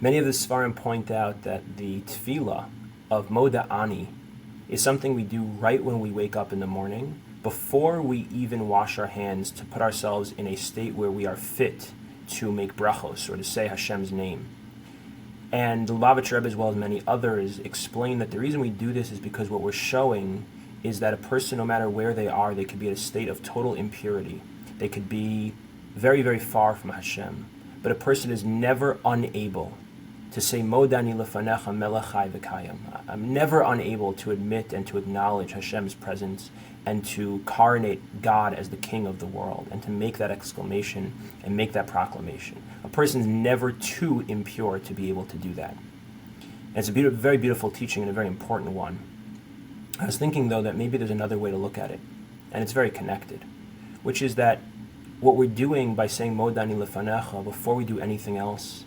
Many of the Svarim point out that the tefillah of Moda Ani is something we do right when we wake up in the morning, before we even wash our hands, to put ourselves in a state where we are fit to make brachos, or to say Hashem's name. And the Lubavitcher Rebbe, as well as many others, explain that the reason we do this is because what we're showing is that a person, no matter where they are, they could be in a state of total impurity. They could be very, very far from Hashem. But a person is never unable to say, Modani lefanecha melechai v'kayim. I'm never unable to admit and to acknowledge Hashem's presence and to coronate God as the king of the world, and to make that exclamation and make that proclamation. A person's never too impure to be able to do that. And it's a very beautiful teaching and a very important one. I was thinking, though, that maybe there's another way to look at it, and it's very connected, which is that what we're doing by saying Modani lefanecha before we do anything else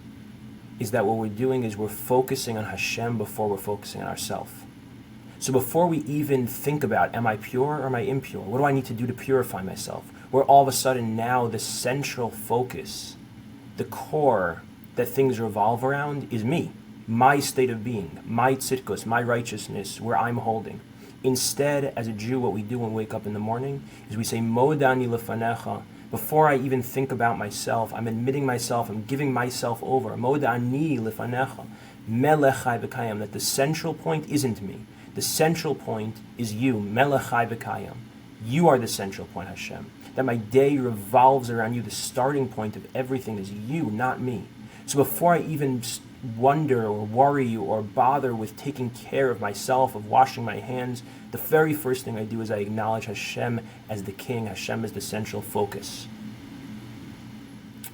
is that what we're doing is we're focusing on Hashem before we're focusing on ourselves. So before we even think about, am I pure or am I impure? What do I need to do to purify myself? Where all of a sudden now the central focus, the core that things revolve around is me, my state of being, my tzidkus, my righteousness, where I'm holding. Instead, as a Jew, what we do when we wake up in the morning is we say, Modani lefanecha. Before I even think about myself, I'm admitting myself, I'm giving myself over. Modani lefanecha, melechai v'kayim, that the central point isn't me. The central point is you, melechai v'kayim. You are the central point, Hashem. That my day revolves around you. The starting point of everything is you, not me. So before I even wonder or worry or bother with taking care of myself, of washing my hands, the very first thing I do is I acknowledge Hashem as the king, Hashem as the central focus.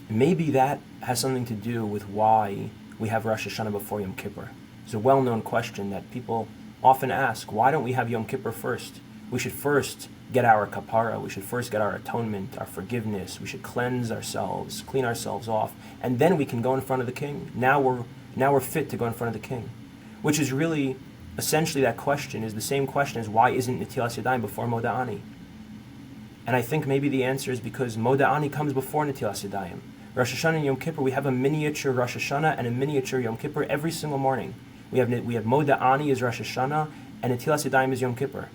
Maybe that has something to do with why we have Rosh Hashanah before Yom Kippur. It's a well-known question that people often ask, why don't we have Yom Kippur first? We should first get our kapara, we should first get our atonement, our forgiveness, we should cleanse ourselves, clean ourselves off, and then we can go in front of the king. Now we're fit to go in front of the king. Which is really, essentially that question is the same question as why isn't Netilas Yadayim before Moda Ani? And I think maybe the answer is because Moda Ani comes before Netilas Yadayim. Rosh Hashanah and Yom Kippur, we have a miniature Rosh Hashanah and a miniature Yom Kippur every single morning. We have Moda Ani as Rosh Hashanah, and Netilas Yadayim is Yom Kippur.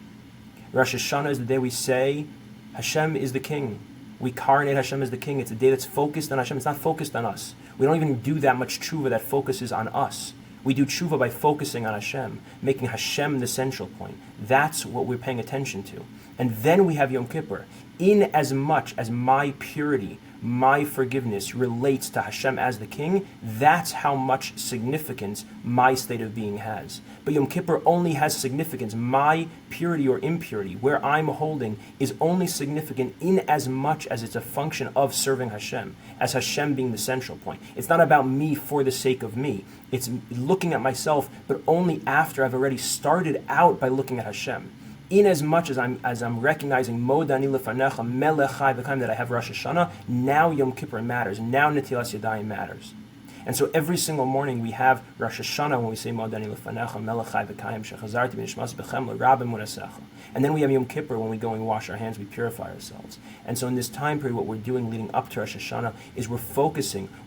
Rosh Hashanah is the day we say, Hashem is the king. We coronate Hashem as the king. It's a day that's focused on Hashem. It's not focused on us. We don't even do that much tshuva that focuses on us. We do tshuva by focusing on Hashem, making Hashem the central point. That's what we're paying attention to. And then we have Yom Kippur. In as much as my purity, my forgiveness relates to Hashem as the king, that's how much significance my state of being has. But Yom Kippur only has significance. My purity or impurity, where I'm holding, is only significant in as much as it's a function of serving Hashem, as Hashem being the central point. It's not about me for the sake of me. It's looking at myself, but only after I've already started out by looking at Hashem. In as much as I'm recognizing Modani lefanecha melechai v'kayim, that I have Rosh Hashanah, now Yom Kippur matters. Now Netilas Yadayim matters. And so every single morning we have Rosh Hashanah when we say Modani lefanecha melechai v'kayim shechazarti b'nishmas bechem l'rabim munasecha. And then we have Yom Kippur when we go and wash our hands, we purify ourselves. And so in this time period, what we're doing leading up to Rosh Hashanah is we're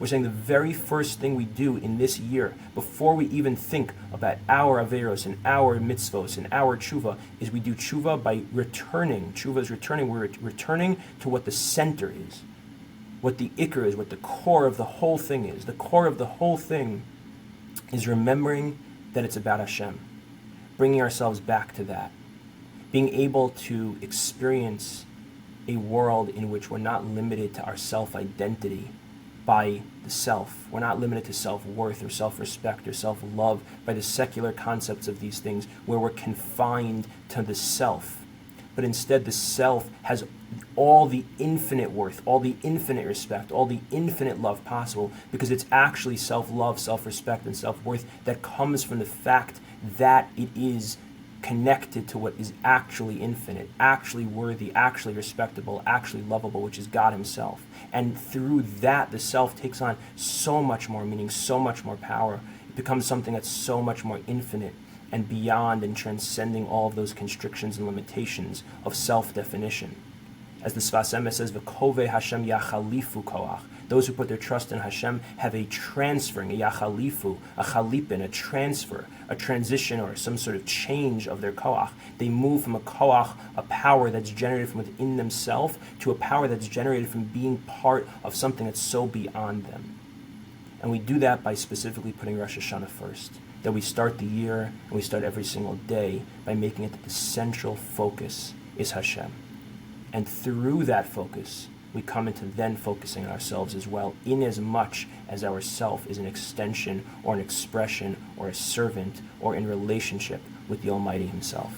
saying the very first thing we do in this year, before we even think about our averos and our mitzvos and our tshuva, is we do tshuva by returning. Tshuva is returning. We're returning to what the center is, what the ikr is, what the core of the whole thing is. The core of the whole thing is remembering that it's about Hashem, bringing ourselves back to that, being able to experience a world in which we're not limited to our self-identity by the self. We're not limited to self-worth or self-respect or self-love by the secular concepts of these things, where we're confined to the self. But instead, the self has all the infinite worth, all the infinite respect, all the infinite love possible, because it's actually self-love, self-respect, and self-worth that comes from the fact that it is connected to what is actually infinite, actually worthy, actually respectable, actually lovable, which is God himself. And through that, the self takes on so much more meaning, so much more power. It becomes something that's so much more infinite and beyond and transcending all of those constrictions and limitations of self-definition. As the Sfas Emes says, V'kovei Hashem yachalifu koach. Those who put their trust in Hashem have a transferring, a yachalifu, a chalipin, a transfer, a transition, or some sort of change of their koach. They move from a koach, a power that's generated from within themselves, to a power that's generated from being part of something that's so beyond them. And we do that by specifically putting Rosh Hashanah first. That we start the year, and we start every single day by making it that the central focus is Hashem. And through that focus, we come into then focusing on ourselves as well, in as much as our self is an extension or an expression or a servant or in relationship with the Almighty Himself.